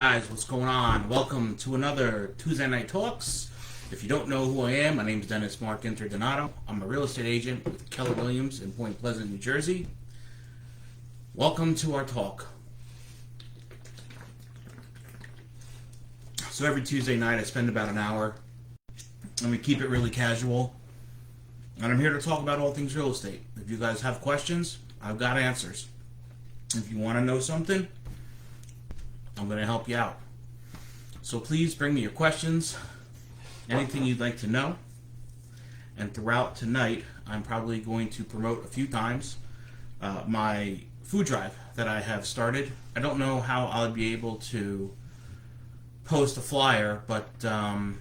Guys, what's going on? Welcome to another Tuesday Night Talks. If you don't know who I am, my name is Dennis Mark Interdonato. I'm a real estate agent with Keller Williams in Point Pleasant, New Jersey. Welcome to our talk. So every Tuesday night I spend about an hour and we keep it really casual. And I'm here to talk about all things real estate. If you guys have questions, I've got answers. If you want to know something, I'm going to help you out. So please bring me your questions, anything you'd like to know. And throughout tonight, I'm probably going to promote a few times my food drive that I have started. I don't know how I'll be able to post a flyer, but I'm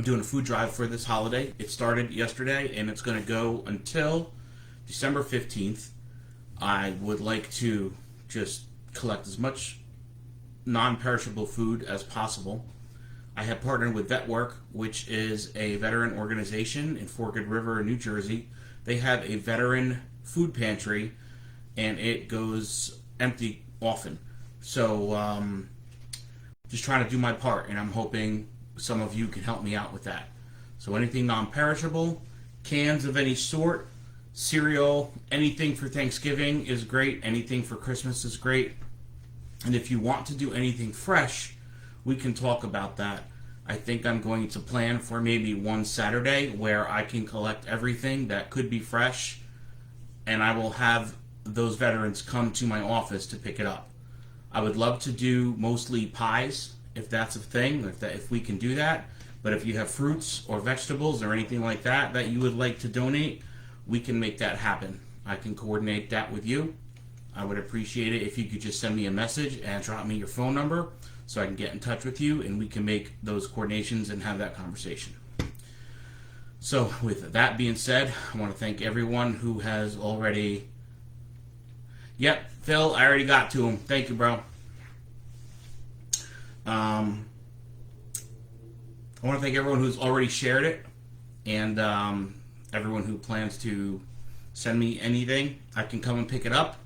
doing a food drive for this holiday. It started yesterday and it's going to go until December 15th. I would like to just collect as much non-perishable food as possible. I have partnered with VetWork, which is a veteran organization in Forked River, New Jersey. They have a veteran food pantry, and it goes empty often. So, just trying to do my part, and I'm hoping some of you can help me out with that. So anything non-perishable, cans of any sort, cereal, anything for Thanksgiving is great. Anything for Christmas is great. And if you want to do anything fresh, we can talk about that. I think I'm going to plan for maybe one Saturday where I can collect everything that could be fresh, and I will have those veterans come to my office to pick it up. I would love to do mostly pies, if that's a thing, if we can do that. But if you have fruits or vegetables or anything like that that you would like to donate, we can make that happen. I can coordinate that with you. I would appreciate it if you could just send me a message and drop me your phone number so I can get in touch with you and we can make those coordinations and have that conversation. So with that being said, I want to thank everyone who has already... Yep, Phil, I already got to him. Thank you, bro. I want to thank everyone who's already shared it and everyone who plans to send me anything. I can come and pick it up.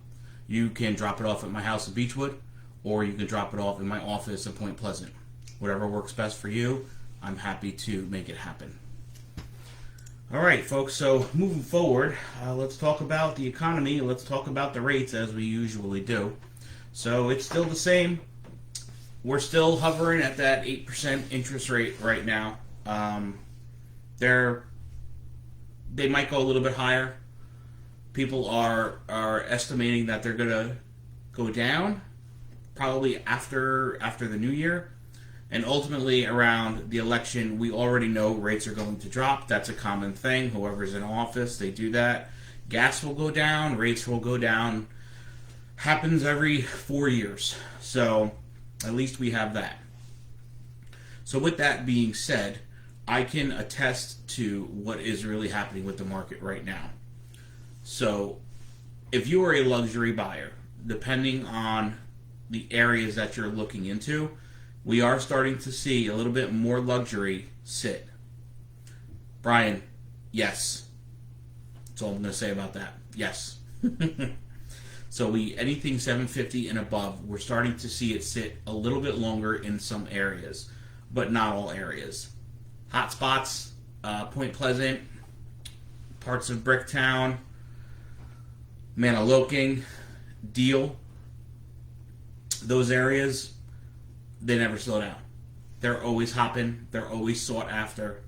You can drop it off at my house in Beechwood, or you can drop it off in my office in Point Pleasant. Whatever works best for you, I'm happy to make it happen. All right, folks, so moving forward, let's talk about the economy. Let's talk about the rates as we usually do. So it's still the same. We're still hovering at that 8% interest rate right now. They might go a little bit higher. People are estimating that they're going to go down probably after the new year. And ultimately around the election, we already know rates are going to drop. That's a common thing. Whoever's in office, they do that. Gas will go down. Rates will go down. Happens every 4 years. So at least we have that. So with that being said, I can attest to what is really happening with the market right now. So if you are a luxury buyer, depending on the areas that you're looking into, we are starting to see a little bit more luxury sit. Brian, yes. That's all I'm going to say about that. Yes. So anything 750 and above, we're starting to see it sit a little bit longer in some areas, but not all areas. Hot spots, Point Pleasant, parts of Bricktown, Manaloking, Deal, those areas, they never slow down. They're always hopping. They're always sought after.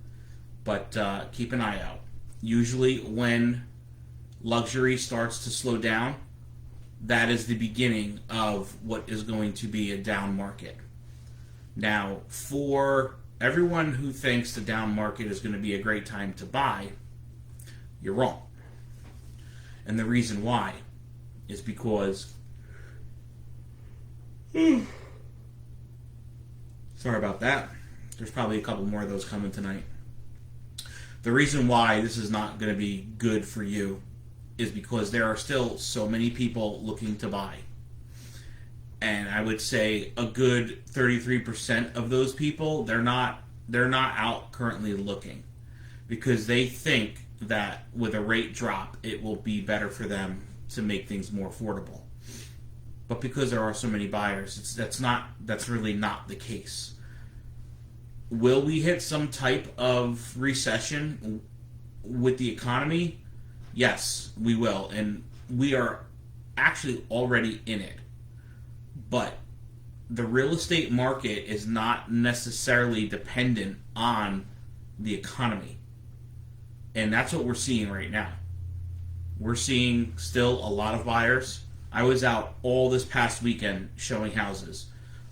But keep an eye out. Usually when luxury starts to slow down, that is the beginning of what is going to be a down market. Now, for everyone who thinks the down market is going to be a great time to buy, you're wrong. And the reason why is because... Sorry about that. There's probably a couple more of those coming tonight. The reason why this is not going to be good for you is because there are still so many people looking to buy. And I would say a good 33% of those people, they're not out currently looking because they think that with a rate drop, it will be better for them to make things more affordable. but because there are so many buyers, that's really not the case. Will we hit some type of recession with the economy? Yes, we will, and we are actually already in it. But the real estate market is not necessarily dependent on the economy. And that's what we're seeing right now. We're seeing still a lot of buyers. I was out all this past weekend showing houses.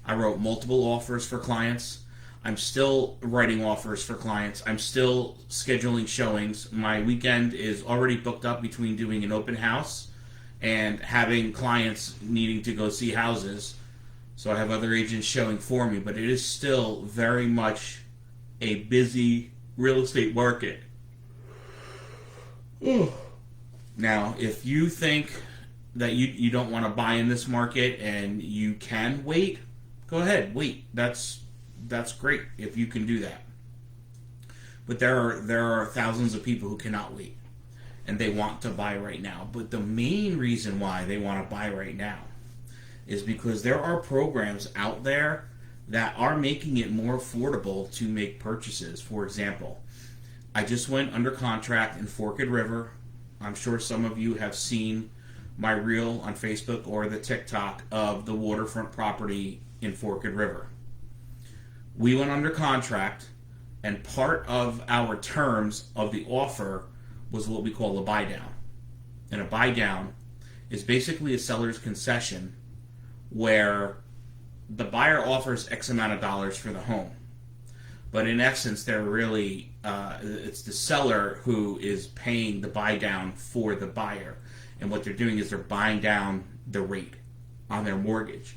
I wrote multiple offers for clients. I'm still writing offers for clients. I'm still scheduling showings. My weekend is already booked up between doing an open house and having clients needing to go see houses. So I have other agents showing for me, but it is still very much a busy real estate market. Ooh. Now, if you think that you don't want to buy in this market and you can wait, go ahead, wait. That's great if you can do that. But there are thousands of people who cannot wait, and they want to buy right now. But the main reason why they want to buy right now is because there are programs out there that are making it more affordable to make purchases. For example, I just went under contract in Forked River. I'm sure some of you have seen my reel on Facebook or the TikTok of the waterfront property in Forked River. We went under contract, and part of our terms of the offer was what we call a buy down. And a buy down is basically a seller's concession where the buyer offers X amount of dollars for the home. But in essence, they're really, it's the seller who is paying the buy down for the buyer. And what they're doing is they're buying down the rate on their mortgage.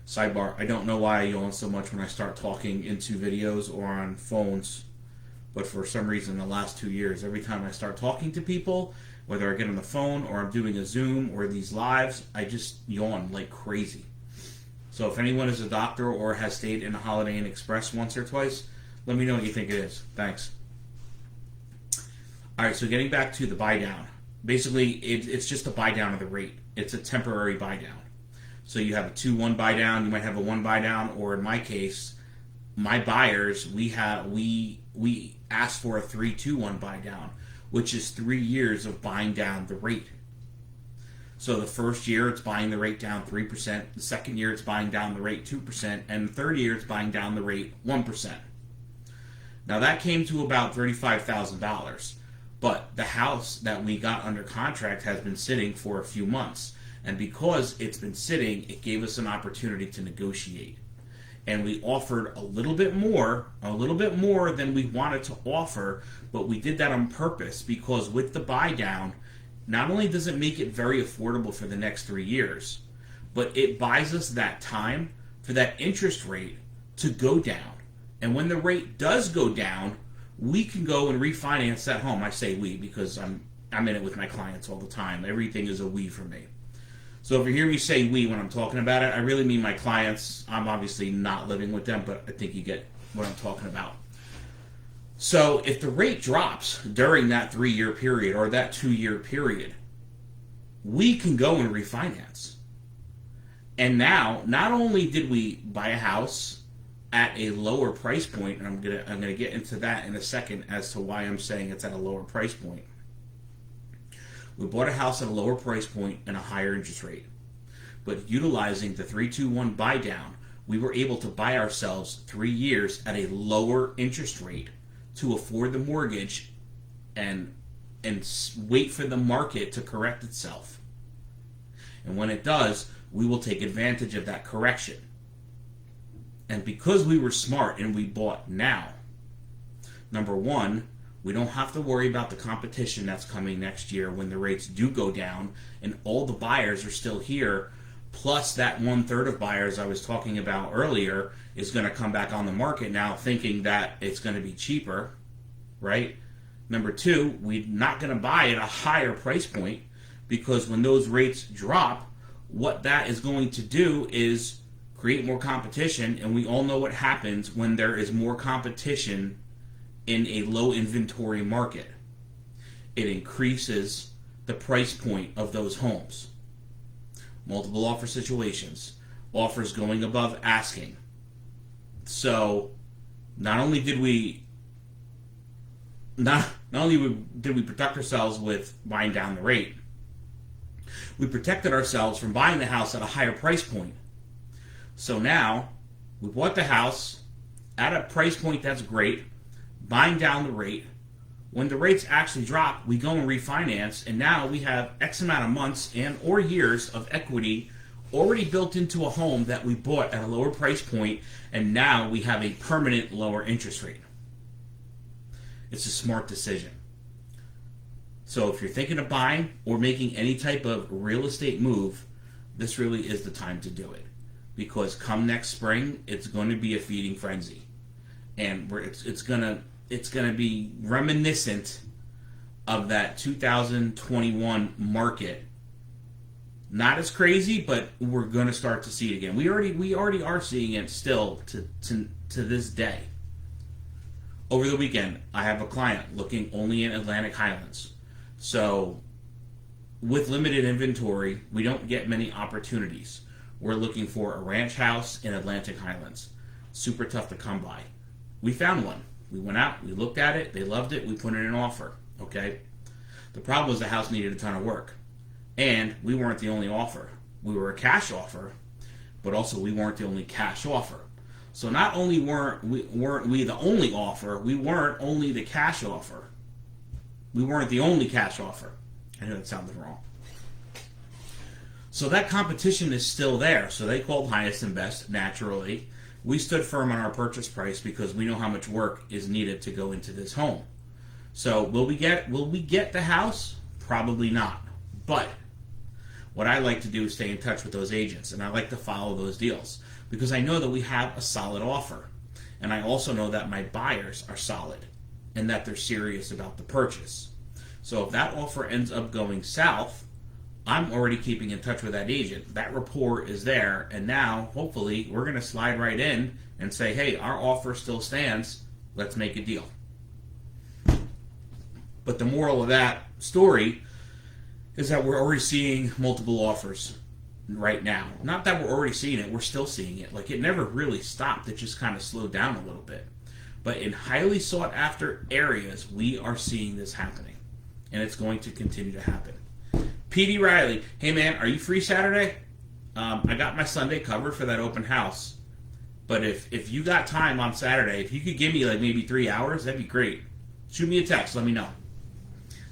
Sidebar, I don't know why I yawn so much when I start talking into videos or on phones, but for some reason the last 2 years, every time I start talking to people, whether I get on the phone or I'm doing a Zoom or these lives, I just yawn like crazy. So if anyone is a doctor or has stayed in a Holiday Inn Express once or twice, let me know what you think it is. Thanks. Alright, so getting back to the buy down. Basically, it's just a buy down of the rate. It's a temporary buy down. So you have a 2-1 buy down, you might have a 1 buy down, or in my case, my buyers, we asked for a 3-2-1 buy down, which is 3 years of buying down the rate. So the first year it's buying the rate down 3%, the second year it's buying down the rate 2%, and the third year it's buying down the rate 1%. Now that came to about $35,000, but the house that we got under contract has been sitting for a few months. And because it's been sitting, it gave us an opportunity to negotiate. And we offered a little bit more than we wanted to offer, but we did that on purpose because with the buy down, not only does it make it very affordable for the next 3 years, but it buys us that time for that interest rate to go down. And when the rate does go down, we can go and refinance that home. I say we because I'm in it with my clients all the time. Everything is a we for me. So if you hear me say we when I'm talking about it, I really mean my clients. I'm obviously not living with them, but I think you get what I'm talking about. So if the rate drops during that 3-year period or that 2-year period, we can go and refinance. And now, not only did we buy a house at a lower price point, and I'm gonna get into that in a second as to why I'm saying it's at a lower price point. We bought a house at a lower price point and a higher interest rate. But utilizing the 3-2-1 buy down, we were able to buy ourselves 3 years at a lower interest rate to afford the mortgage and wait for the market to correct itself. And when it does, we will take advantage of that correction. And because we were smart and we bought now, number one, we don't have to worry about the competition that's coming next year when the rates do go down and all the buyers are still here, plus that 1/3 of buyers I was talking about earlier is going to come back on the market now thinking that it's going to be cheaper, right? Number two, we're not going to buy at a higher price point because when those rates drop, what that is going to do is create more competition, and we all know what happens when there is more competition in a low inventory market. it increases the price point of those homes. Multiple offer situations, offers going above asking. So not only did we protect ourselves with buying down the rate, we protected ourselves from buying the house at a higher price point. So now we bought the house at a price point that's great, buying down the rate. When the rates actually drop, we go and refinance, and now we have X amount of months and or years of equity already built into a home that we bought at a lower price point, and now we have a permanent lower interest rate. It's a smart decision. So if you're thinking of buying or making any type of real estate move, this really is the time to do it. Because come next spring, it's going to be a feeding frenzy. And it's going to be reminiscent of that 2021 market. Not as crazy, but we're going to start to see it again. We already are seeing it still to this day. Over the weekend, I have a client looking only in Atlantic Highlands. So with limited inventory, we don't get many opportunities. We're looking for a ranch house in Atlantic Highlands. Super tough to come by. We found one. We went out, we looked at it, they loved it, we put in an offer. Okay? The problem was the house needed a ton of work. And we weren't the only offer. We were a cash offer, but also we weren't the only cash offer. So not only weren't we the only offer, we weren't only the cash offer. We weren't the only cash offer. I know that sounded wrong. So that competition is still there. So they called highest and best, naturally. We stood firm on our purchase price because we know how much work is needed to go into this home. So will we get the house? Probably not. But what I like to do is stay in touch with those agents, and I like to follow those deals because I know that we have a solid offer. And I also know that my buyers are solid and that they're serious about the purchase. So if that offer ends up going south, I'm already keeping in touch with that agent. That rapport is there, and now, hopefully, we're going to slide right in and say, hey, our offer still stands. Let's make a deal. But the moral of that story is that we're already seeing multiple offers right now. Not that we're already seeing it, we're still seeing it. Like, it never really stopped. It just kind of slowed down a little bit. But in highly sought after areas, we are seeing this happening. And it's going to continue to happen. P.D. Riley, hey man, are you free Saturday? I got my Sunday covered for that open house. But if you got time on Saturday, if you could give me like maybe 3 hours, that'd be great. Shoot me a text, let me know.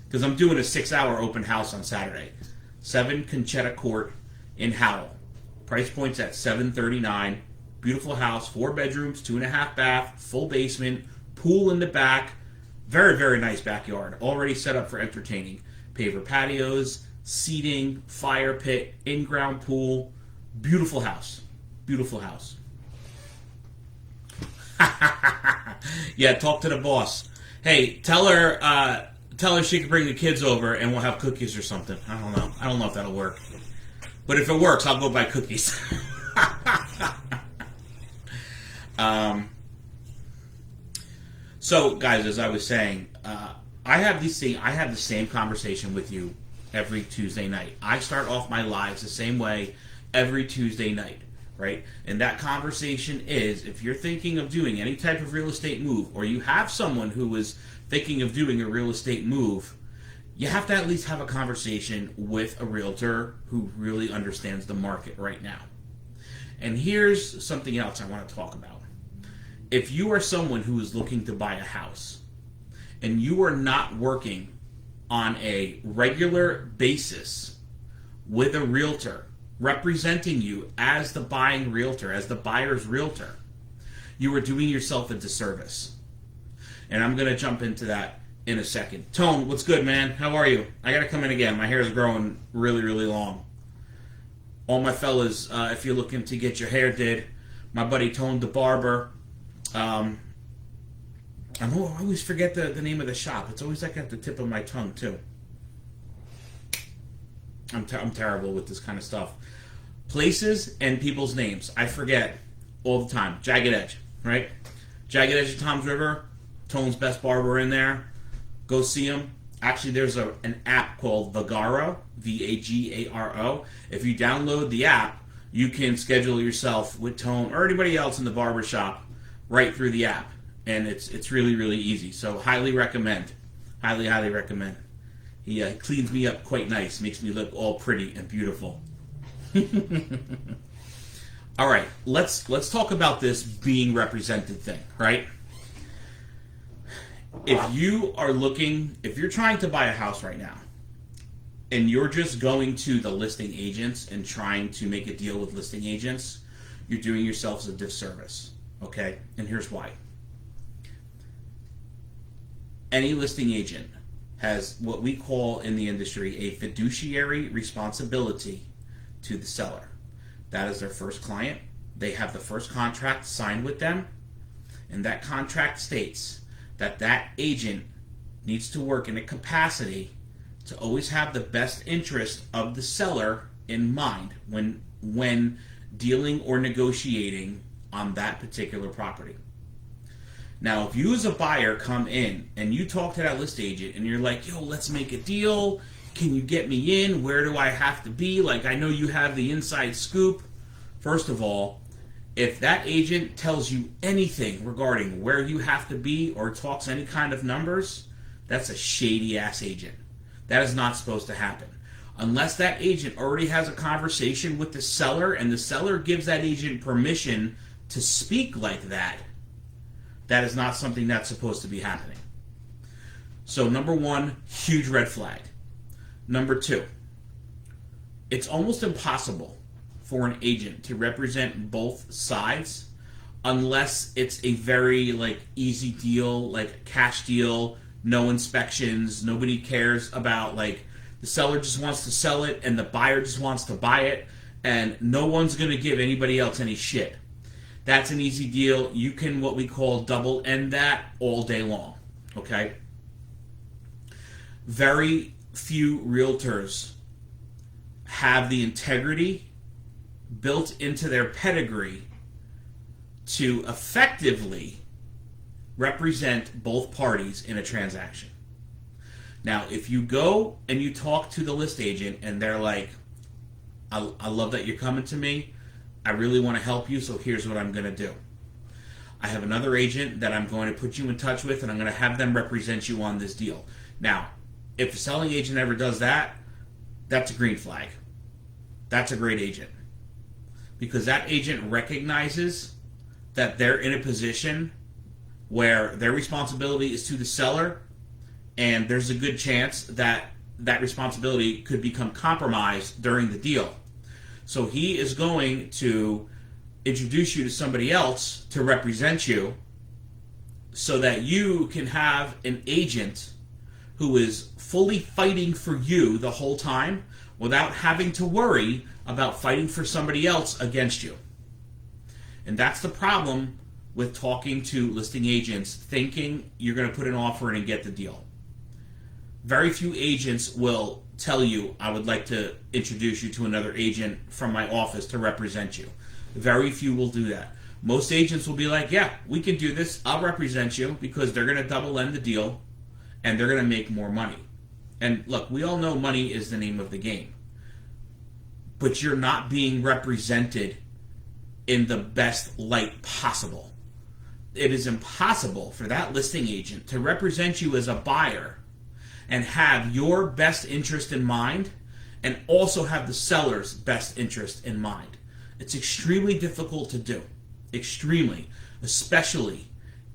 Because I'm doing a 6-hour open house on Saturday. 7 Conchetta Court in Howell. Price point's at $739. Beautiful house, 4 bedrooms, 2.5 bath, full basement, pool in the back. Very, very nice backyard. Already set up for entertaining. Paver patios, seating, fire pit, in-ground pool. Beautiful house. Beautiful house. Yeah, talk to the boss. Hey, tell her she can bring the kids over and we'll have cookies or something. I don't know. I don't know if that'll work. But if it works, I'll go buy cookies. So, guys, as I was saying, I have the same conversation with you every Tuesday night. I start off my lives the same way every Tuesday night, right? And that conversation is, if you're thinking of doing any type of real estate move, or you have someone who is thinking of doing a real estate move, you have to at least have a conversation with a realtor who really understands the market right now. And here's something else I want to talk about. If you are someone who is looking to buy a house and you are not working on a regular basis with a realtor representing you as the buying realtor, as the buyer's realtor, you are doing yourself a disservice. And I'm going to jump into that in a second. Tone, what's good, man? How are you? I got to come in again. My hair is growing really, really long. All my fellas, if you're looking to get your hair did, my buddy Tone the Barber. I always forget the name of the shop. It's always like at the tip of my tongue, too. I'm terrible with this kind of stuff. Places and people's names. I forget all the time. Jagged Edge, right? Jagged Edge of Tom's River. Tone's best barber in there. Go see him. Actually, there's an app called Vagaro, Vagaro. If you download the app, you can schedule yourself with Tone or anybody else in the barbershop right through the app. And it's really, really easy. So highly recommend. Highly, highly recommend. He cleans me up quite nice. Makes me look all pretty and beautiful. All right, let's talk about this being represented thing, right? If you're trying to buy a house right now, and you're just going to the listing agents and trying to make a deal with listing agents, you're doing yourselves a disservice, okay? And here's why. Any listing agent has what we call in the industry a fiduciary responsibility to the seller. That is their first client. They have the first contract signed with them, and that contract states that that agent needs to work in a capacity to always have the best interest of the seller in mind when dealing or negotiating on that particular property. Now, if you as a buyer come in and you talk to that list agent and you're like, yo, let's make a deal. Can you get me in? Where do I have to be? Like, I know you have the inside scoop. First of all, if that agent tells you anything regarding where you have to be or talks any kind of numbers, that's a shady ass agent. That is not supposed to happen. Unless that agent already has a conversation with the seller and the seller gives that agent permission to speak like that, that is not something that's supposed to be happening. So number one, huge red flag. Number two, it's almost impossible for an agent to represent both sides unless it's a very easy deal, like cash deal, no inspections, nobody cares about the seller just wants to sell it and the buyer just wants to buy it and no one's going to give anybody else any shit. That's an easy deal. You can what we call double end that all day long, okay? Very few realtors have the integrity built into their pedigree to effectively represent both parties in a transaction. Now, if you go and you talk to the list agent and they're like, I love that you're coming to me. I really want to help you, so here's what I'm going to do. I have another agent that I'm going to put you in touch with, and I'm going to have them represent you on this deal. Now, if a selling agent ever does that, that's a green flag. That's a great agent. Because that agent recognizes that they're in a position where their responsibility is to the seller, and there's a good chance that that responsibility could become compromised during the deal. So he is going to introduce you to somebody else to represent you so that you can have an agent who is fully fighting for you the whole time without having to worry about fighting for somebody else against you. And that's the problem with talking to listing agents, thinking you're going to put an offer in and get the deal. Very few agents will tell you, I would like to introduce you to another agent from my office to represent you. Very few will do that. Most agents will be like, yeah, we can do this. I'll represent you, because they're going to double end the deal and they're going to make more money. And look, we all know money is the name of the game. But you're not being represented in the best light possible. It is impossible for that listing agent to represent you as a buyer and have your best interest in mind and also have the seller's best interest in mind. It's extremely difficult to do. Extremely. Especially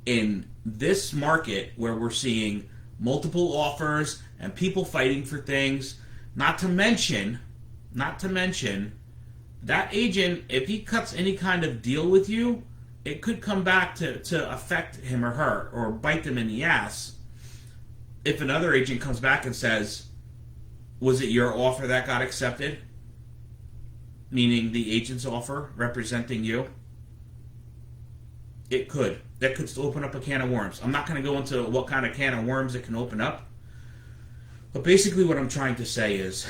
in this market where we're seeing multiple offers and people fighting for things. Not to mention, that agent, if he cuts any kind of deal with you, it could come back to affect him or her or bite them in the ass. If another agent comes back and says, was it your offer that got accepted? Meaning the agent's offer representing you? It could. That could still open up a can of worms. I'm not going to go into what kind of can of worms it can open up. But basically what I'm trying to say is,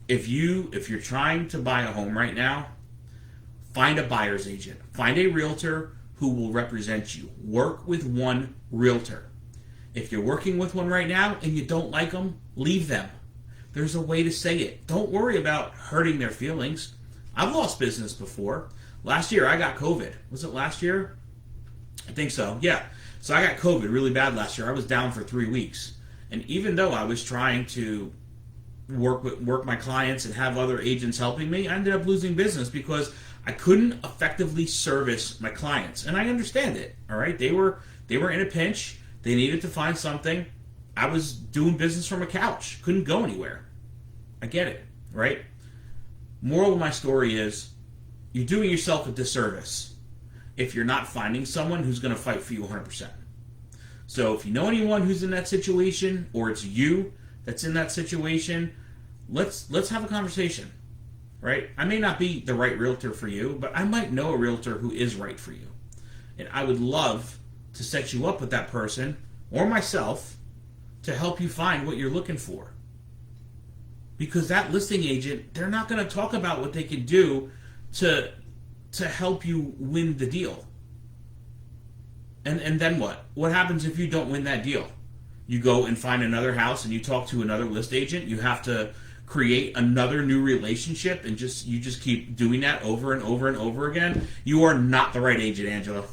if you're trying to buy a home right now, find a buyer's agent. Find a realtor who will represent you. Work with one realtor. If you're working with one right now and you don't like them, leave them. There's a way to say it. Don't worry about hurting their feelings. I've lost business before. Last year I got COVID. Was it last year? I think so. Yeah. So I got COVID really bad last year. I was down for 3 weeks. And even though I was trying to work my clients and have other agents helping me, I ended up losing business because I couldn't effectively service my clients. And I understand it. All right. They were in a pinch. They needed to find something. I was doing business from a couch. Couldn't go anywhere. I get it, right? Moral of my story is you're doing yourself a disservice if you're not finding someone who's going to fight for you 100%. So if you know anyone who's in that situation, or it's you that's in that situation, let's have a conversation, right? I may not be the right realtor for you, but I might know a realtor who is right for you. And I would love to set you up with that person or myself to help you find what you're looking for. Because that listing agent, they're not going to talk about what they can do to help you win the deal. And then what? What happens if you don't win that deal? You go and find another house and you talk to another list agent. You have to create another new relationship, and you just keep doing that over and over and over again. You are not the right agent, Angela.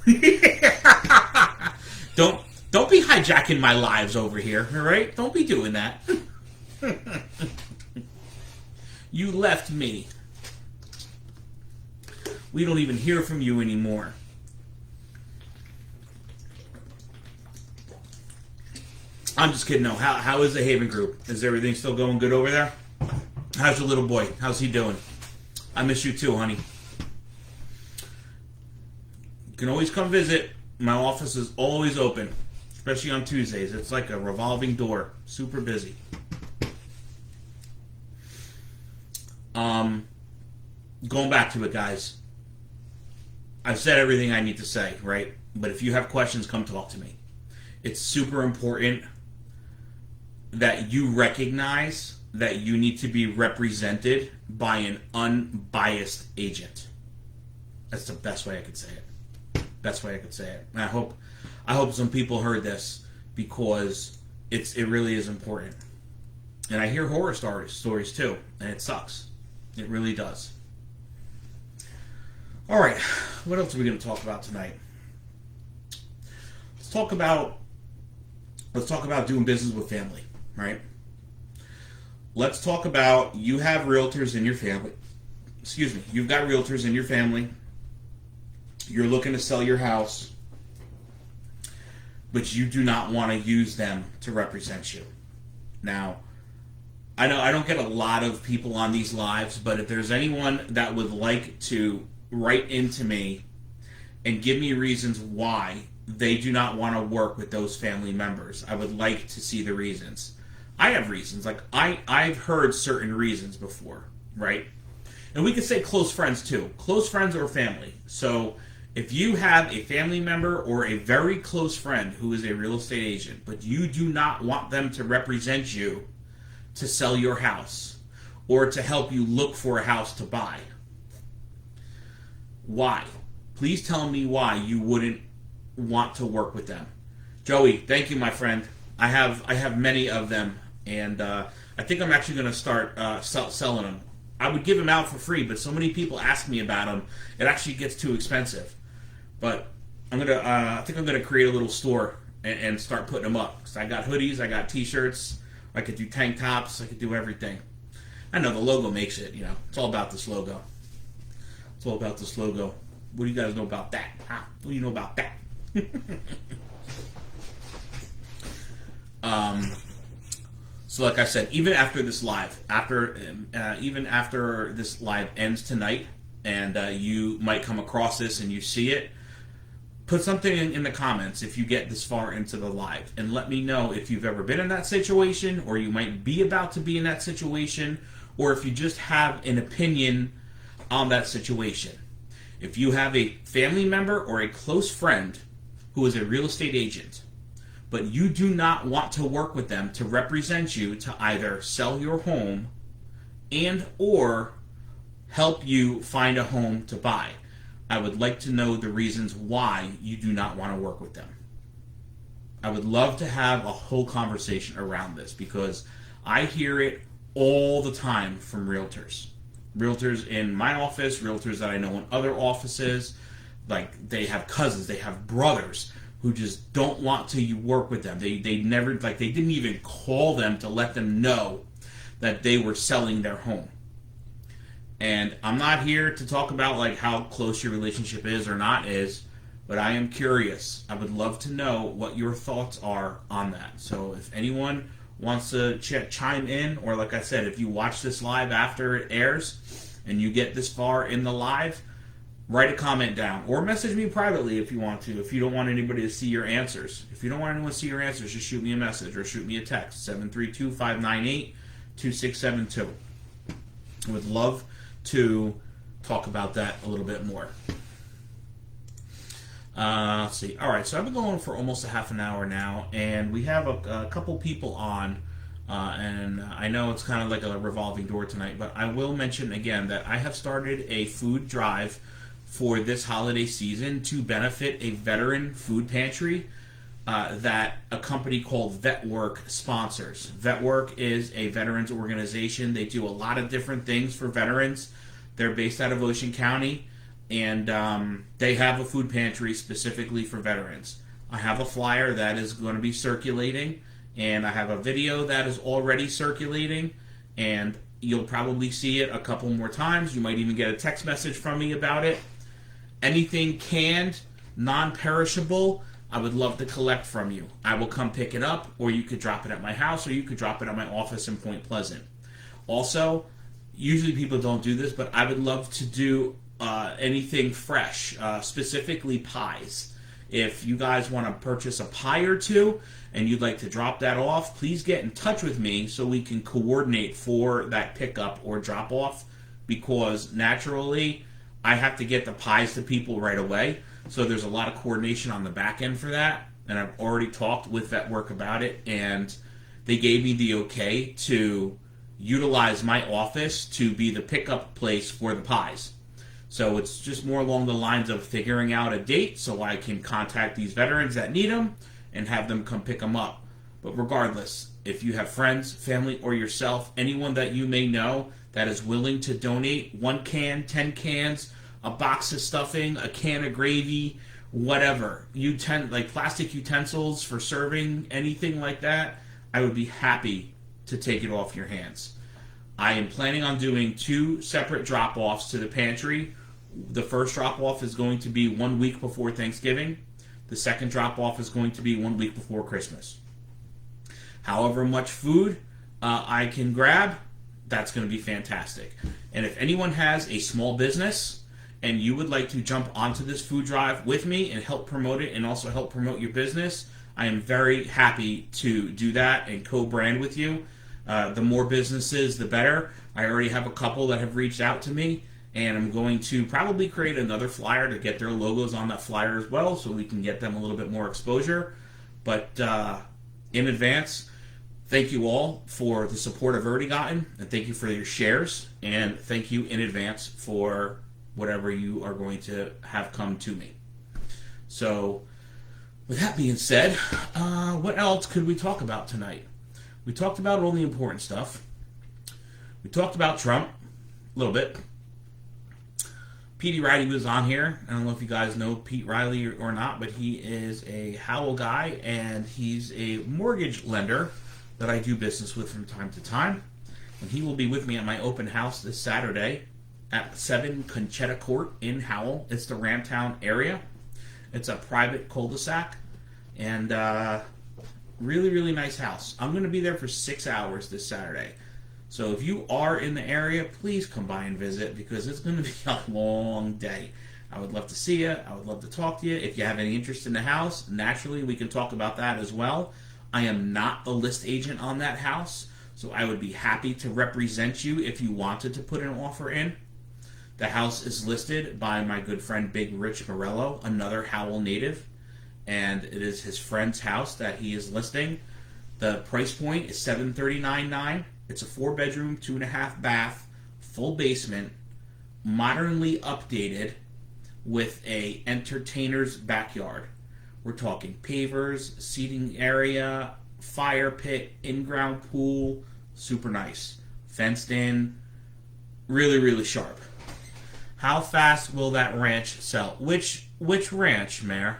Don't be hijacking my lives over here, all right? Don't be doing that. You left me. We don't even hear from you anymore. I'm just kidding. No, how is the Haven Group? Is everything still going good over there? How's your little boy? How's he doing? I miss you too, honey. You can always come visit. My office is always open, especially on Tuesdays. It's like a revolving door. Super busy. Going back to it, guys. I've said everything I need to say, right? But if you have questions, come talk to me. It's super important that you recognize that you need to be represented by an unbiased agent. That's the best way I could say it. Best way I could say it. And I hope some people heard this, because it really is important. And I hear horror stories too, and it sucks. It really does. All right, what else are we going to talk about tonight? Let's talk about doing business with family, right? Let's talk about, you have realtors in your family. Excuse me. You've got realtors in your family. You're looking to sell your house, but you do not want to use them to represent you. Now, I know I don't get a lot of people on these lives, but if there's anyone that would like to write into me and give me reasons why they do not want to work with those family members, I would like to see the reasons. I have reasons. Like, I've heard certain reasons before, right? And we could say close friends too. Close friends or family. So if you have a family member or a very close friend who is a real estate agent, but you do not want them to represent you to sell your house or to help you look for a house to buy, why? Please tell me why you wouldn't want to work with them. Joey, thank you, my friend. I have many of them, and I think I'm actually going to start selling them. I would give them out for free, but so many people ask me about them, it actually gets too expensive. But I think I'm gonna create a little store and start putting them up. Cause I got hoodies, I got T-shirts, I could do tank tops, I could do everything. I know the logo makes it. You know, it's all about this logo. It's all about this logo. What do you guys know about that? Huh? What do you know about that? So like I said, even after this live, even after this live ends tonight, and you might come across this and you see it, put something in the comments if you get this far into the live, and let me know if you've ever been in that situation, or you might be about to be in that situation, or if you just have an opinion on that situation. If you have a family member or a close friend who is a real estate agent, but you do not want to work with them to represent you to either sell your home and or help you find a home to buy, I would like to know the reasons why you do not want to work with them. I would love to have a whole conversation around this because I hear it all the time from realtors. Realtors in my office, realtors that I know in other offices, like they have cousins, they have brothers who just don't want to work with them. They never, like they didn't even call them to let them know that they were selling their home. And I'm not here to talk about like how close your relationship is or not is, but I am curious. I would love to know what your thoughts are on that. So if anyone wants to chime in, or like I said, if you watch this live after it airs and you get this far in the live, write a comment down or message me privately if you want to, if you don't want anybody to see your answers. If you don't want anyone to see your answers, just shoot me a message or shoot me a text, 732-598-2672. I would love to talk about that a little bit more. Let's see. All right, so I've been going for almost a half an hour now, and we have a couple people on, and I know it's kind of like a revolving door tonight, but I will mention again that I have started a food drive for this holiday season to benefit a veteran food pantry that a company called VetWork sponsors. VetWork is a veterans organization. They do a lot of different things for veterans. They're based out of Ocean County. And they have a food pantry specifically for veterans. I have a flyer that is going to be circulating, and I have a video that is already circulating, and you'll probably see it a couple more times. You might even get a text message from me about it. Anything canned, non-perishable, I would love to collect from you. I will come pick it up, or you could drop it at my house, or you could drop it at my office in Point Pleasant. Also, usually people don't do this, but I would love to do anything fresh, specifically pies. If you guys want to purchase a pie or two and you'd like to drop that off, please get in touch with me so we can coordinate for that pickup or drop off, because naturally I have to get the pies to people right away. So there's a lot of coordination on the back end for that, and I've already talked with VetWork about it, and they gave me the okay to utilize my office to be the pickup place for the pies. So it's just more along the lines of figuring out a date so I can contact these veterans that need them and have them come pick them up. But regardless, if you have friends, family, or yourself, anyone that you may know that is willing to donate 1 can, 10 cans, a box of stuffing, a can of gravy, whatever, like plastic utensils for serving, anything like that, I would be happy to take it off your hands. I am planning on doing 2 separate drop-offs to the pantry. The first drop-off is going to be 1 week before Thanksgiving. The second drop-off is going to be 1 week before Christmas. However much food I can grab, that's going to be fantastic. And if anyone has a small business and you would like to jump onto this food drive with me and help promote it and also help promote your business, I am very happy to do that and co-brand with you. The more businesses, the better. I already have a couple that have reached out to me, and I'm going to probably create another flyer to get their logos on that flyer as well, so we can get them a little bit more exposure. But in advance, thank you all for the support I've already gotten, and thank you for your shares, and thank you in advance for whatever you are going to have come to me. So, with that being said, what else could we talk about tonight? We talked about all the important stuff. We talked about Trump a little bit. Pete Riley was on here. I don't know if you guys know Pete Riley or not, but he is a Howell guy, and he's a mortgage lender that I do business with from time to time. And he will be with me at my open house this Saturday at 7 Conchetta Court in Howell. It's the Ramtown area. It's a private cul-de-sac, and really, really nice house. I'm going to be there for 6 hours this Saturday. So if you are in the area, please come by and visit, because it's going to be a long day. I would love to see you. I would love to talk to you. If you have any interest in the house, naturally, we can talk about that as well. I am not the list agent on that house, so I would be happy to represent you if you wanted to put an offer in. The house is listed by my good friend Big Rich Morello, another Howell native, and it is his friend's house that he is listing. The price point is $739,900. It's a 4-bedroom, 2.5 bath, full basement, modernly updated with a entertainer's backyard. We're talking pavers, seating area, fire pit, in-ground pool, super nice. Fenced in, really, really sharp. How fast will that ranch sell? Which ranch, Mayor?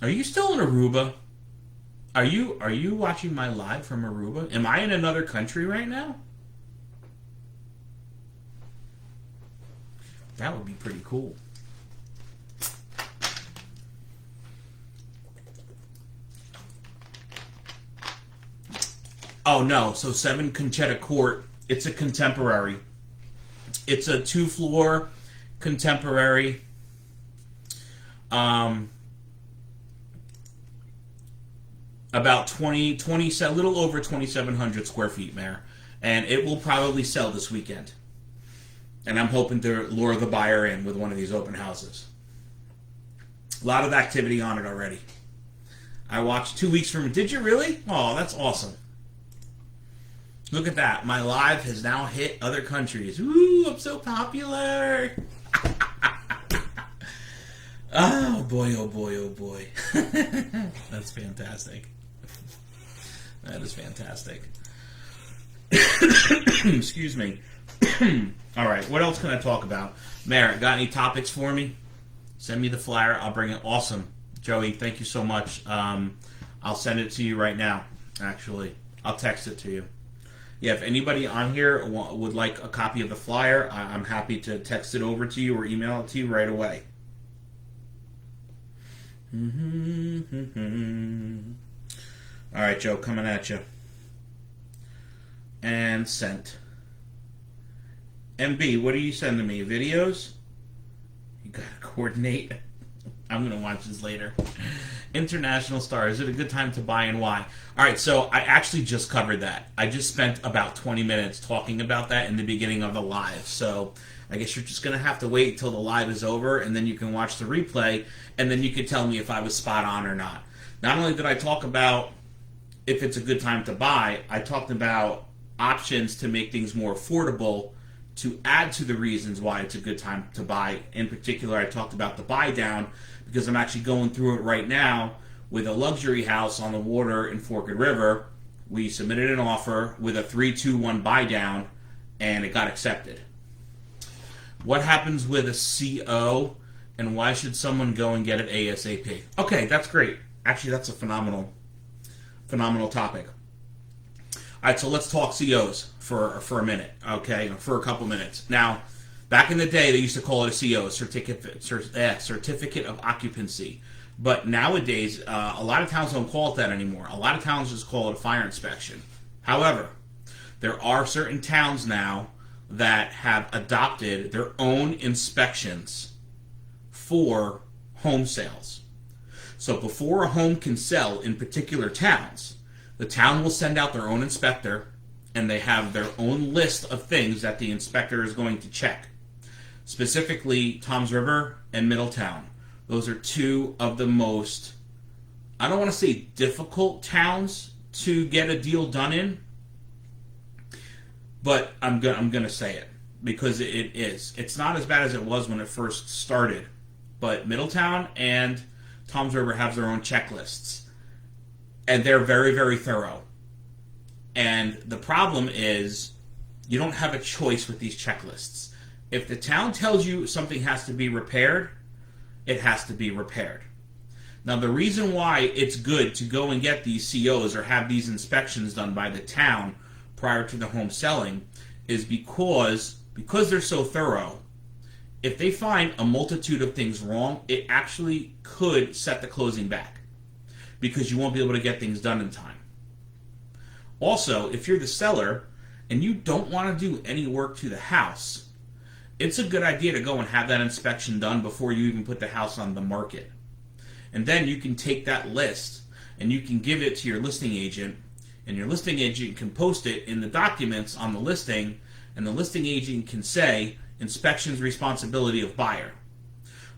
Are you still in Aruba? Are you watching my live from Aruba? Am I in another country right now? That would be pretty cool. Oh no, so 7 Conchetta Court, it's a contemporary. It's a 2-floor contemporary. About 20, a little over 2,700 square feet, Mayor. And it will probably sell this weekend. And I'm hoping to lure the buyer in with one of these open houses. A lot of activity on it already. I watched 2 weeks from it. Did you really? Oh, that's awesome. Look at that. My live has now hit other countries. Ooh, I'm so popular. Oh, boy, oh, boy, oh, boy. That's fantastic. That is fantastic. Excuse me. All right, what else can I talk about? Mayor, got any topics for me? Send me the flyer. I'll bring it. Awesome. Joey, thank you so much. I'll send it to you right now, actually. I'll text it to you. Yeah, if anybody on here would like a copy of the flyer, I'm happy to text it over to you or email it to you right away. All right, Joe, coming at you. And sent. MB, what are you sending me? Videos? You gotta coordinate. I'm gonna watch this later. International star. Is it a good time to buy and why? All right, so I actually just covered that. I just spent about 20 minutes talking about that in the beginning of the live. So I guess you're just gonna have to wait till the live is over, and then you can watch the replay, and then you can tell me if I was spot on or not. Not only did I talk about if it's a good time to buy, I talked about options to make things more affordable to add to the reasons why it's a good time to buy. In particular, I talked about the buy down because I'm actually going through it right now with a luxury house on the water in Forked River. We submitted an offer with a 3-2-1 buy down, and it got accepted. What happens with a CO, and why should someone go and get it ASAP? Okay, that's great. Actually, that's a phenomenal topic. All right, so let's talk COs for a minute, okay, for a couple minutes. Now, back in the day, they used to call it a CO, certificate of occupancy. But nowadays, a lot of towns don't call it that anymore. A lot of towns just call it a fire inspection. However, there are certain towns now that have adopted their own inspections for home sales. So before a home can sell in particular towns, the town will send out their own inspector, and they have their own list of things that the inspector is going to check. Specifically, Toms River and Middletown. Those are two of the most, I don't want to say difficult towns to get a deal done in, but I'm gonna say it because it is. It's not as bad as it was when it first started, but Middletown and Toms River have their own checklists, and they're very, very thorough. And the problem is you don't have a choice with these checklists. If the town tells you something has to be repaired, it has to be repaired. Now, the reason why it's good to go and get these COs or have these inspections done by the town prior to the home selling is because they're so thorough. If they find a multitude of things wrong, it actually could set the closing back because you won't be able to get things done in time. Also, if you're the seller and you don't want to do any work to the house, it's a good idea to go and have that inspection done before you even put the house on the market. And then you can take that list and you can give it to your listing agent, and your listing agent can post it in the documents on the listing, and the listing agent can say, inspection's responsibility of buyer.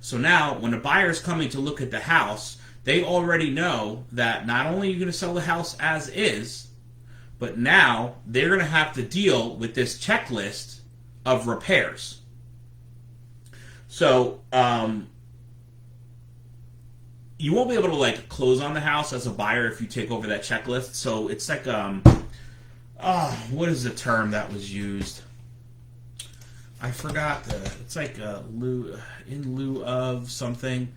So now, when a buyer is coming to look at the house, they already know that not only are you going to sell the house as is, But now they're going to have to deal with this checklist of repairs. So you won't be able to like close on the house as a buyer if you take over that checklist. So it's like what is the term that was used? I forgot. It's like in lieu of something.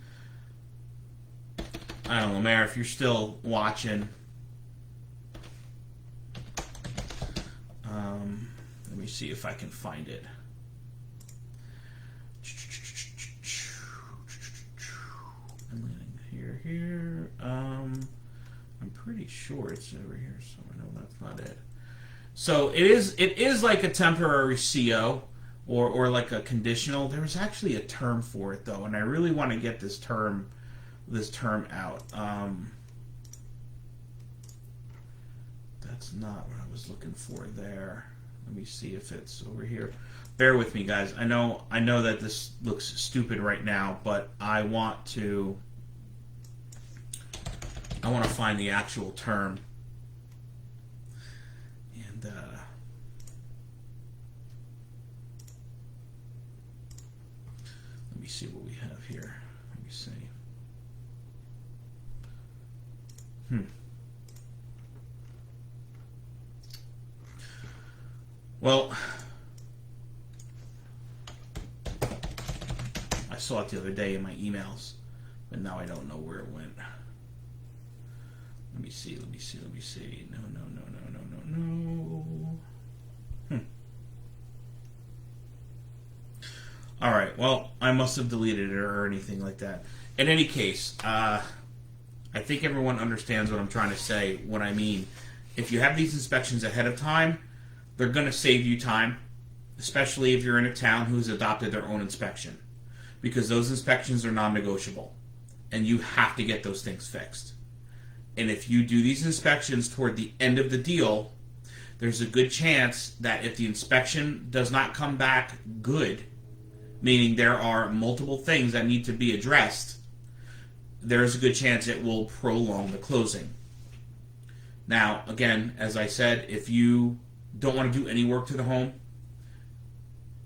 I don't know, Mayor, if you're still watching. Let me see if I can find it. Here. I'm pretty sure it's over here somewhere. No, that's not it. So it is like a temporary CO or like a conditional. There was actually a term for it though, and I really want to get this term out. That's not what I was looking for there. Let me see if it's over here. Bear with me, guys. I know that this looks stupid right now, but I want to find the actual term. And let me see what we have here. Let me see. Well, I saw it the other day in my emails, but now I don't know where it went. Let me see. No. All right. Well, I must have deleted it or anything like that. In any case, I think everyone understands what I'm trying to say. What I mean, if you have these inspections ahead of time, they're going to save you time, especially if you're in a town who's adopted their own inspection, because those inspections are non-negotiable, and you have to get those things fixed. And if you do these inspections toward the end of the deal, there's a good chance that if the inspection does not come back good, meaning there are multiple things that need to be addressed, there's a good chance it will prolong the closing. Now, again, as I said, if you don't want to do any work to the home,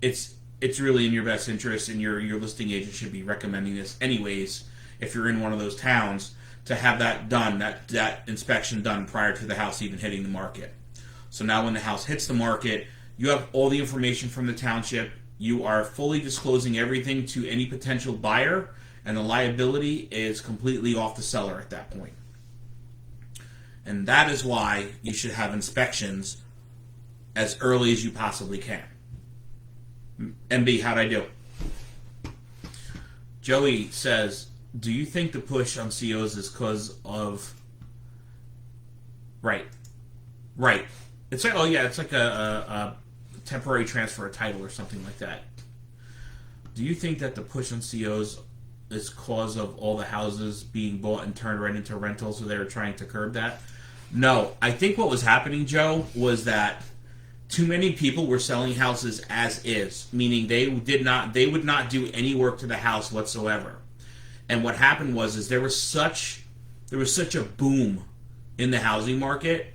it's really in your best interest, and your listing agent should be recommending this anyways if you're in one of those towns, to have that done, that inspection done prior to the house even hitting the market. So now when the house hits the market, you have all the information from the township, you are fully disclosing everything to any potential buyer, and the liability is completely off the seller at that point. And that is why you should have inspections as early as you possibly can. MB, how'd I do? Joey says, do you think the push on COs is because of... Right. It's like, it's like a temporary transfer of title or something like that. Do you think that the push on COs is cause of all the houses being bought and turned right into rentals, so they were trying to curb that? No. I think what was happening, Joe, was that too many people were selling houses as is, meaning they would not do any work to the house whatsoever. And what happened was there was such a boom in the housing market,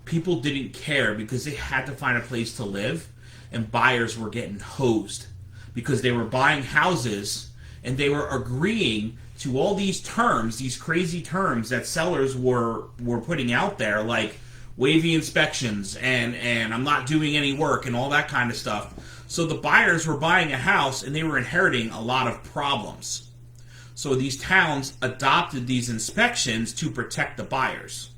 people didn't care because they had to find a place to live, and buyers were getting hosed because they were buying houses and they were agreeing to all these terms, these crazy terms that sellers were putting out there, like waiving inspections and I'm not doing any work and all that kind of stuff. So the buyers were buying a house and they were inheriting a lot of problems. So these towns adopted these inspections to protect the buyers.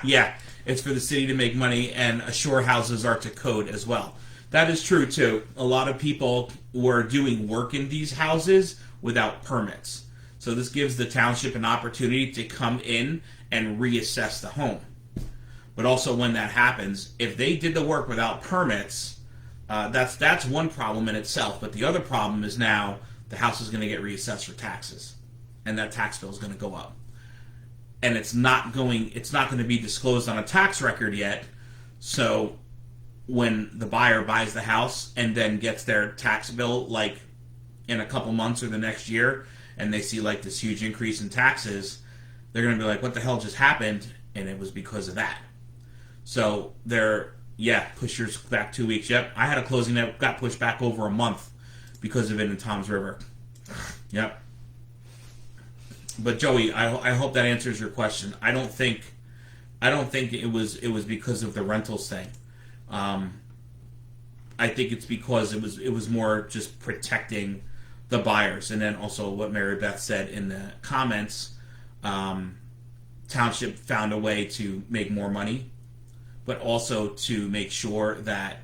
Yeah, it's for the city to make money, and assure houses are to code as well. That is true too. A lot of people were doing work in these houses without permits. So this gives the township an opportunity to come in and reassess the home. But also when that happens, if they did the work without permits, that's one problem in itself. But the other problem is now the house is going to get reassessed for taxes, and that tax bill is going to go up. And it's not going to be disclosed on a tax record yet. So when the buyer buys the house and then gets their tax bill like in a couple months or the next year, and they see like this huge increase in taxes, they're going to be like, what the hell just happened? and it was because of that. So push yours back 2 weeks. Yep, I had a closing that got pushed back over a month because of it in Toms River. Yep. But Joey, I hope that answers your question. I don't think it was because of the rentals thing. I think it's because it was more just protecting the buyers, and then also what Mary Beth said in the comments. Township found a way to make more money, but also to make sure that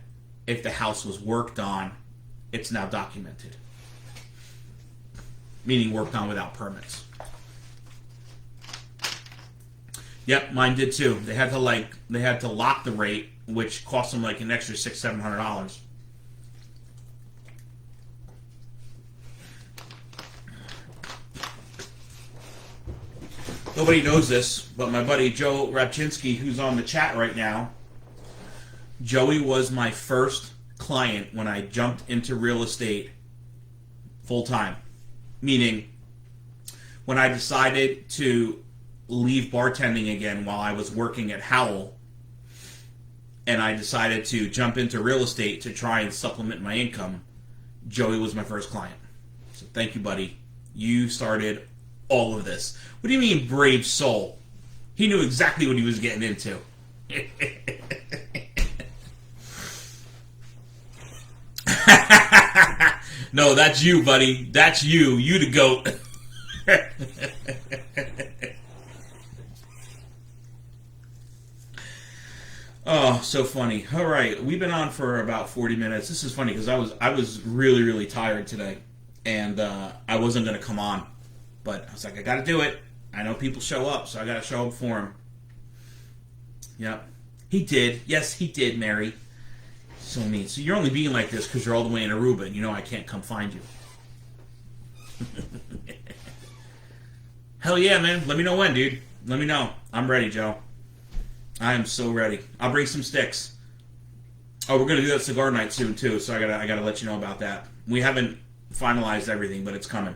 if the house was worked on, it's now documented. Meaning worked on without permits. Yep, mine did too. They had to lock the rate, which cost them like an extra $600-700. Nobody knows this, but my buddy Joe Rapchinsky, who's on the chat right now, Joey was my first client when I jumped into real estate full time. Meaning, when I decided to leave bartending again while I was working at Howell, and I decided to jump into real estate to try and supplement my income, Joey was my first client. So thank you, buddy. You started all of this. What do you mean, brave soul? He knew exactly what he was getting into. No, that's you, buddy. That's you. You the goat. Oh, so funny. All right, we've been on for about 40 minutes. This is funny because I was really, really tired today, and I wasn't going to come on, but I was like, I got to do it. I know people show up, so I got to show up for him. Yep, he did. Yes, he did, Mary. So mean. So you're only being like this because you're all the way in Aruba, and you know I can't come find you. Hell yeah, man. Let me know when, dude. Let me know. I'm ready, Joe. I am so ready. I'll bring some sticks. Oh, we're gonna do that cigar night soon too, so I gotta let you know about that. We haven't finalized everything, but it's coming.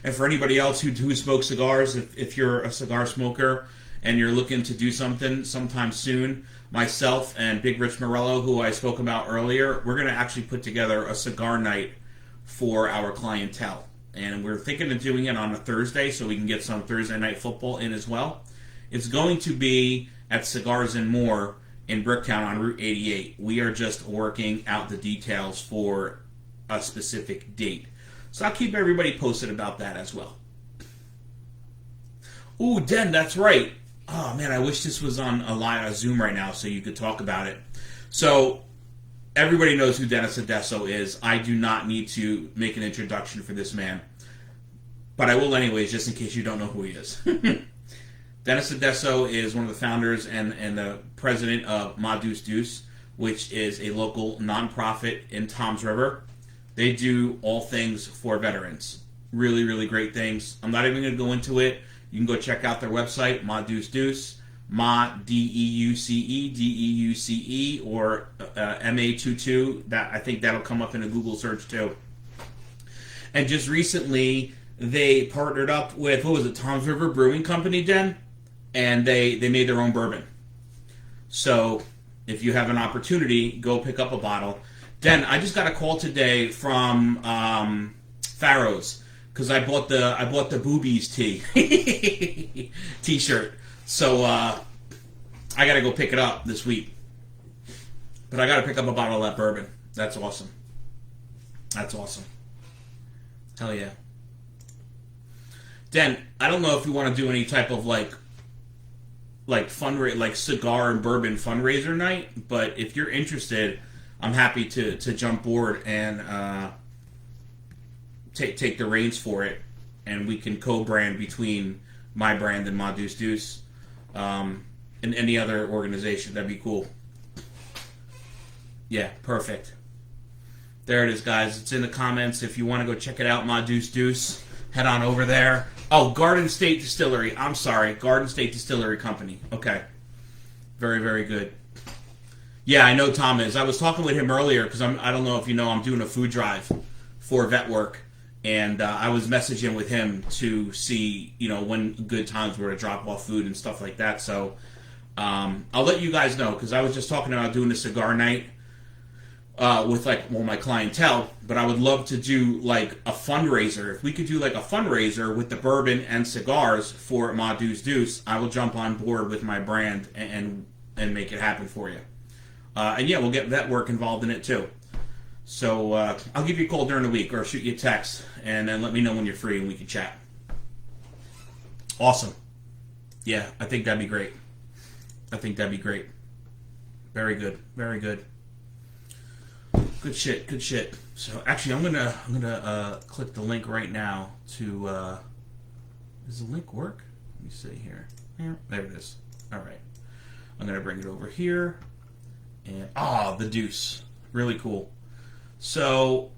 And for anybody else who smokes cigars, if you're a cigar smoker and you're looking to do something sometime soon, myself and Big Rich Morello, who I spoke about earlier, we're gonna actually put together a cigar night for our clientele. And we're thinking of doing it on a Thursday so we can get some Thursday night football in as well. It's going to be at Cigars and More in Bricktown on Route 88. We are just working out the details for a specific date. So I'll keep everybody posted about that as well. Ooh, Den, that's right. Oh, man, I wish this was on a Zoom right now so you could talk about it. So everybody knows who Dennis Adesso is. I do not need to make an introduction for this man. But I will anyways, just in case you don't know who he is. Dennis Adesso is one of the founders and the president of Ma Deuce Deuce, which is a local nonprofit in Toms River. They do all things for veterans. Really, really great things. I'm not even going to go into it. You can go check out their website, Ma Deuce Deuce, Ma, D-E-U-C-E, D-E-U-C-E, or M-A-22. I think that'll come up in a Google search too. And just recently, they partnered up with, Toms River Brewing Company, Den? And they made their own bourbon. So if you have an opportunity, go pick up a bottle. Den, I just got a call today from Farrow's because I bought the Boobies tee t-shirt. So I got to go pick it up this week. But I got to pick up a bottle of that bourbon. That's awesome. That's awesome. Hell yeah. Den, I don't know if you want to do any type of like cigar and bourbon fundraiser night, but if you're interested, I'm happy to jump board and take the reins for it, and we can co-brand between my brand and Ma Deuce Deuce, and any other organization. That'd be cool. Yeah, perfect. There it is, guys. It's in the comments. If you want to go check it out, Ma Deuce Deuce, head on over there. Oh, Garden State Distillery. I'm sorry. Garden State Distillery Company. Okay. Very, very good. Yeah, I know Tom is. I was talking with him earlier because I don't know if you know, I'm doing a food drive for vet work. And I was messaging with him to see, when good times were to drop off food and stuff like that. So I'll let you guys know, because I was just talking about doing a cigar night with my clientele, but I would love to do like a fundraiser. If we could do like a fundraiser with the bourbon and cigars for Ma Deuce Deuce, I will jump on board with my brand and make it happen for you. And yeah, we'll get Network involved in it too. So I'll give you a call during the week or shoot you a text, and then let me know when you're free and we can chat. Awesome. Yeah, I think that'd be great. Very good. Very good. Good shit. Good shit. So actually, I'm gonna click the link right now to. Does the link work? Let me see here. Yeah, there it is. All right. I'm gonna bring it over here, and the Deuce, really cool. So,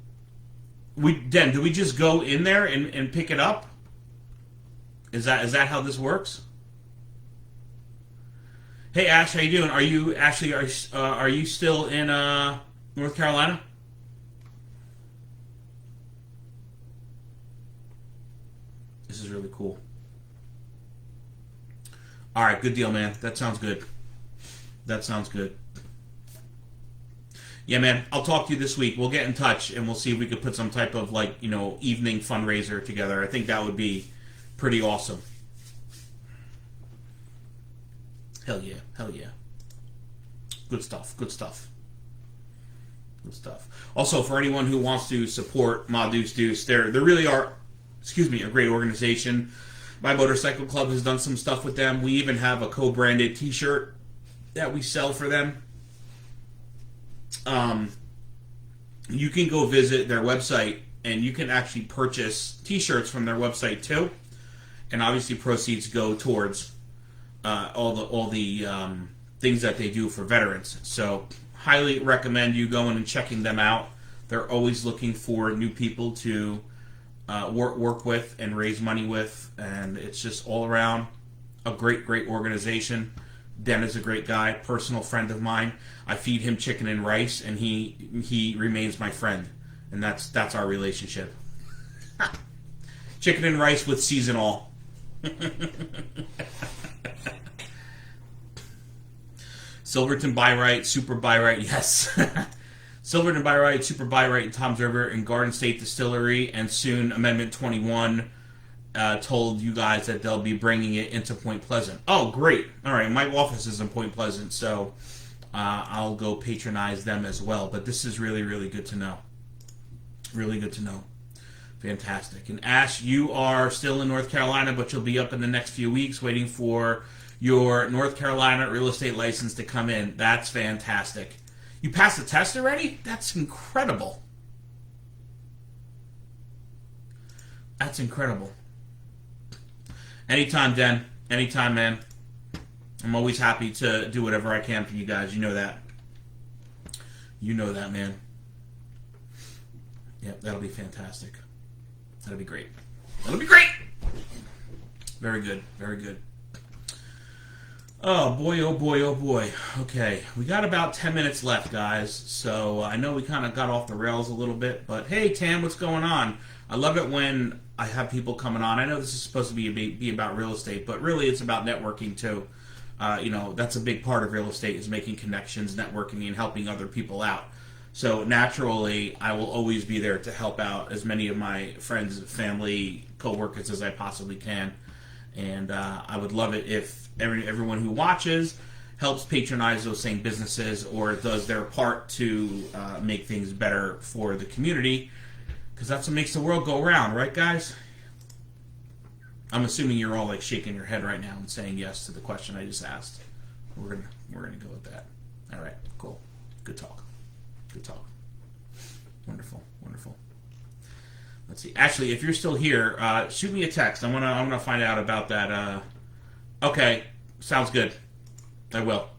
do we just go in there and pick it up? Is that how this works? Hey Ash, how you doing? Are you still in North Carolina? This is really cool. All right, good deal, man. That sounds good. Yeah, man, I'll talk to you this week. We'll get in touch and we'll see if we could put some type of evening fundraiser together. I think that would be pretty awesome. Hell yeah. Good stuff. Also, for anyone who wants to support Ma Deuce Deuce, they really are, a great organization. My motorcycle club has done some stuff with them. We even have a co-branded t-shirt that we sell for them. You can go visit their website and you can actually purchase t-shirts from their website too. And obviously proceeds go towards all the things that they do for veterans. So highly recommend you going and checking them out. They're always looking for new people to work with and raise money with, and it's just all around a great organization. Den is a great guy, personal friend of mine. I feed him chicken and rice, and he remains my friend, and that's our relationship. Chicken and rice with seasonal. Silverton Buy Right, Super Buy Right, yes. Silverton Buy Right, Super Buy Right in Toms River and Garden State Distillery, and soon Amendment 21 told you guys that they'll be bringing it into Point Pleasant. Oh, great. All right, my office is in Point Pleasant, so I'll go patronize them as well. But this is really, really good to know. Really good to know. Fantastic. And Ash, you are still in North Carolina, but you'll be up in the next few weeks waiting for your North Carolina real estate license to come in. That's fantastic. You passed the test already? That's incredible. That's incredible. Anytime, Den. Anytime, man. I'm always happy to do whatever I can for you guys. You know that. You know that, man. Yep, that'll be fantastic. That'll be great. That'll be great! Very good. Very good. Oh boy, oh boy, oh boy. Okay, we got about 10 minutes left, guys. So I know we kind of got off the rails a little bit, but hey, Tam, what's going on? I love it when I have people coming on. I know this is supposed to be about real estate, but really it's about networking too. That's a big part of real estate, is making connections, networking, and helping other people out. So naturally, I will always be there to help out as many of my friends, family, coworkers as I possibly can. And I would love it if everyone who watches helps patronize those same businesses or does their part to make things better for the community, because that's what makes the world go around, right, guys? I'm assuming you're all like shaking your head right now and saying yes to the question I just asked. We're gonna go with that. All right, cool, good talk. Wonderful. Let's see. Actually, if you're still here, shoot me a text. I'm gonna find out about that. Okay, sounds good. I will.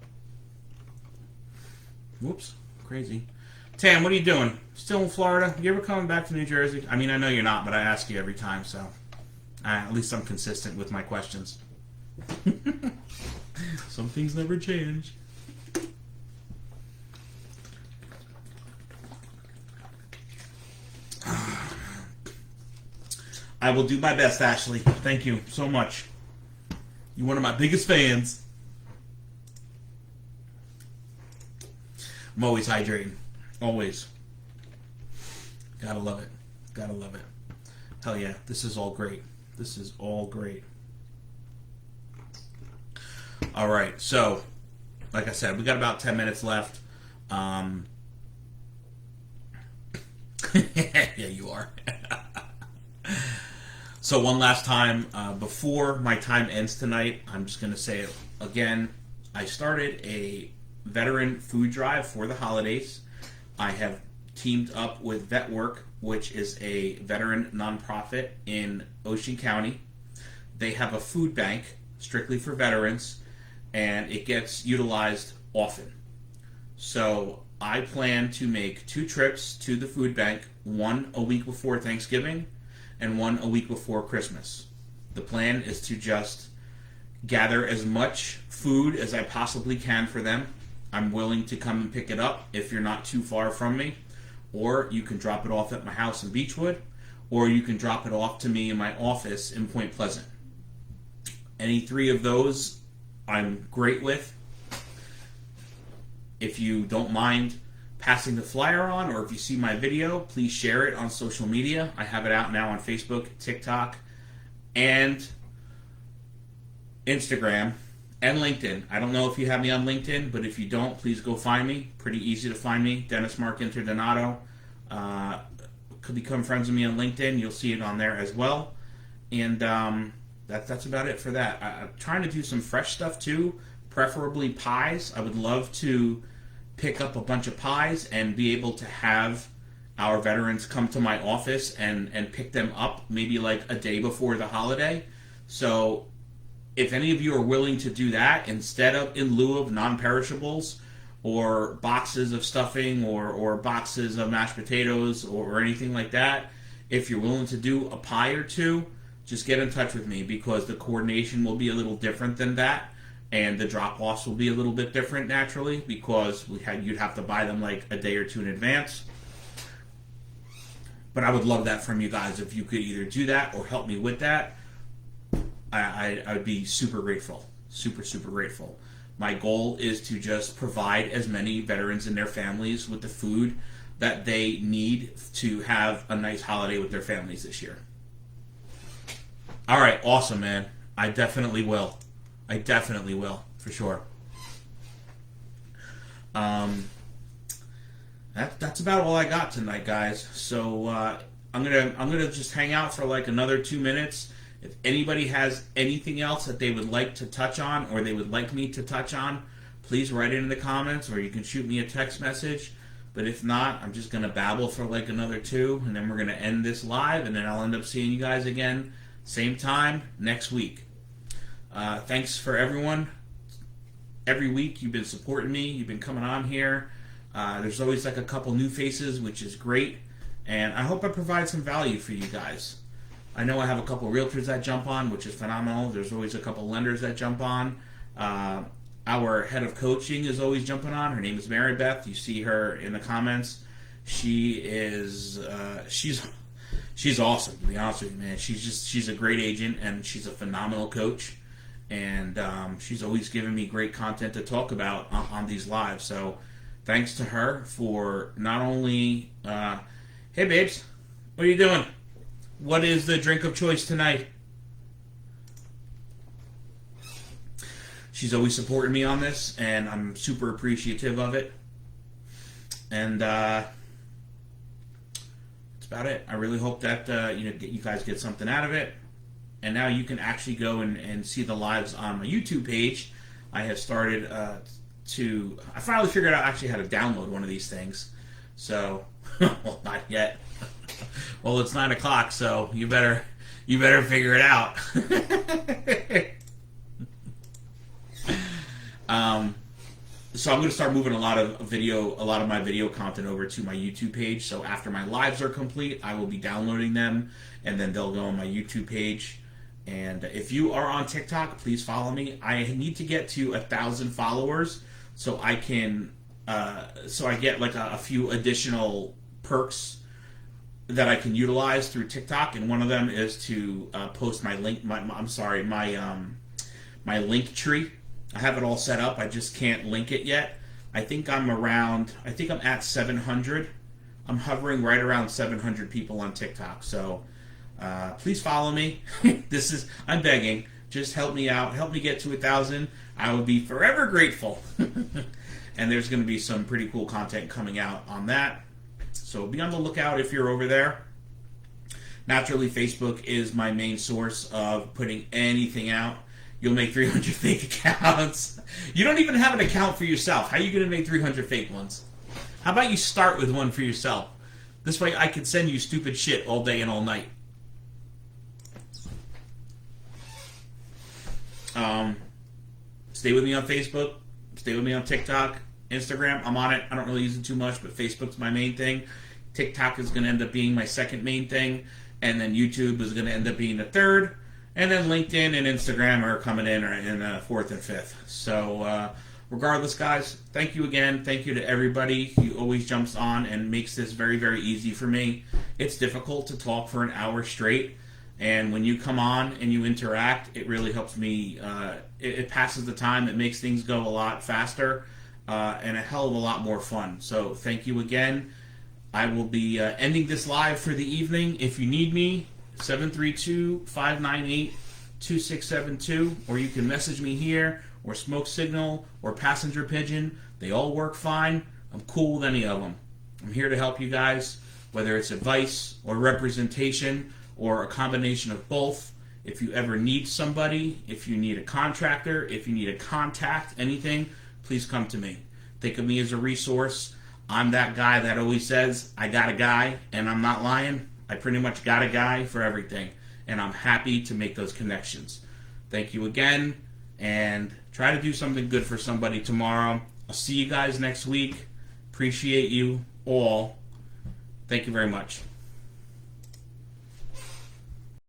Whoops, crazy. Tam, what are you doing? Still in Florida? You ever coming back to New Jersey? I mean, I know you're not, but I ask you every time, so at least I'm consistent with my questions. Some things never change. I will do my best, Ashley. Thank you so much. You're one of my biggest fans. I'm always hydrating. Always. Gotta love it. Gotta love it. Hell yeah, this is all great. This is all great. All right, so like I said, we got about 10 minutes left. Yeah, you are. So one last time, before my time ends tonight, I'm just going to say it again. I started a veteran food drive for the holidays. I have teamed up with VetWork, which is a veteran nonprofit in Ocean County. They have a food bank strictly for veterans, and it gets utilized often. So I plan to make 2 trips to the food bank, one a week before Thanksgiving and one a week before Christmas. The plan is to just gather as much food as I possibly can for them. I'm willing to come and pick it up if you're not too far from me, or you can drop it off at my house in Beechwood, or you can drop it off to me in my office in Point Pleasant. Any 3 of those I'm great with. If you don't mind passing the flyer on, or if you see my video, please share it on social media. I have it out now on Facebook, TikTok, and Instagram, and LinkedIn. I don't know if you have me on LinkedIn, but if you don't, please go find me. Pretty easy to find me, Dennis Mark Interdonato. Could become friends with me on LinkedIn. You'll see it on there as well. And that's about it for that. I'm trying to do some fresh stuff too, preferably pies. I would love to pick up a bunch of pies and be able to have our veterans come to my office and pick them up maybe like a day before the holiday. So if any of you are willing to do that in lieu of non-perishables or boxes of stuffing or boxes of mashed potatoes or anything like that, if you're willing to do a pie or 2, just get in touch with me, because the coordination will be a little different than that. And the drop-offs will be a little bit different naturally, because you'd have to buy them like a day or 2 in advance. But I would love that from you guys. If you could either do that or help me with that, I would be super grateful. Super, super grateful. My goal is to just provide as many veterans and their families with the food that they need to have a nice holiday with their families this year. All right, awesome, man. I definitely will. For sure. That's about all I got tonight, guys. So I'm gonna just hang out for like another 2 minutes. If anybody has anything else that they would like to touch on, or they would like me to touch on, please write it in the comments, or you can shoot me a text message. But if not, I'm just gonna babble for like another 2, and then we're gonna end this live, and then I'll end up seeing you guys again same time next week. Thanks for everyone. Every week you've been supporting me. You've been coming on here. There's always like a couple new faces, which is great. And I hope I provide some value for you guys. I know I have a couple realtors that jump on, which is phenomenal. There's always a couple lenders that jump on. Our head of coaching is always jumping on. Her name is Mary Beth. You see her in the comments. She is she's awesome, to be honest with you, man. She's a great agent, and she's a phenomenal coach. And she's always giving me great content to talk about on these lives. So thanks to her for not only, hey babes, what are you doing? What is the drink of choice tonight? She's always supporting me on this, and I'm super appreciative of it. And that's about it. I really hope that you guys get something out of it. And now you can actually go and see the lives on my YouTube page. I have started I finally figured out actually how to download one of these things. So, well, not yet. Well, it's 9 o'clock, so you better figure it out. So I'm going to start moving a lot of my video content over to my YouTube page. So after my lives are complete, I will be downloading them, and then they'll go on my YouTube page. And if you are on TikTok, please follow me. I need to get to 1,000 followers so I can, so I get like a few additional perks that I can utilize through TikTok, and one of them is to post my link. My link tree. I have it all set up. I just can't link it yet. I think I'm at 700. I'm hovering right around 700 people on TikTok. So please follow me. I'm begging. Just help me out. Help me get to 1,000. I would be forever grateful. And there's going to be some pretty cool content coming out on that. So be on the lookout if you're over there. Naturally, Facebook is my main source of putting anything out. You'll make 300 fake accounts. You don't even have an account for yourself. How are you going to make 300 fake ones? How about you start with one for yourself? This way I could send you stupid shit all day and all night. Stay with me on Facebook. Stay with me on TikTok. Instagram, I'm on it. I don't really use it too much, but Facebook's my main thing. TikTok is going to end up being my second main thing. And then YouTube is going to end up being the third. And then LinkedIn and Instagram are coming in fourth and fifth. So regardless, guys, thank you again. Thank you to everybody who always jumps on and makes this very, very easy for me. It's difficult to talk for an hour straight. And when you come on and you interact, it really helps me. It passes the time. It makes things go a lot faster and a hell of a lot more fun. So thank you again. I will be ending this live for the evening. If you need me, 732-598-2672, or you can message me here, or Smoke Signal, or Passenger Pigeon. They all work fine. I'm cool with any of them. I'm here to help you guys, whether it's advice or representation or a combination of both. If you ever need somebody, if you need a contractor, if you need a contact, anything, please come to me. Think of me as a resource. I'm that guy that always says, I got a guy, and I'm not lying. I pretty much got a guy for everything, and I'm happy to make those connections. Thank you again, and try to do something good for somebody tomorrow. I'll see you guys next week. Appreciate you all. Thank you very much.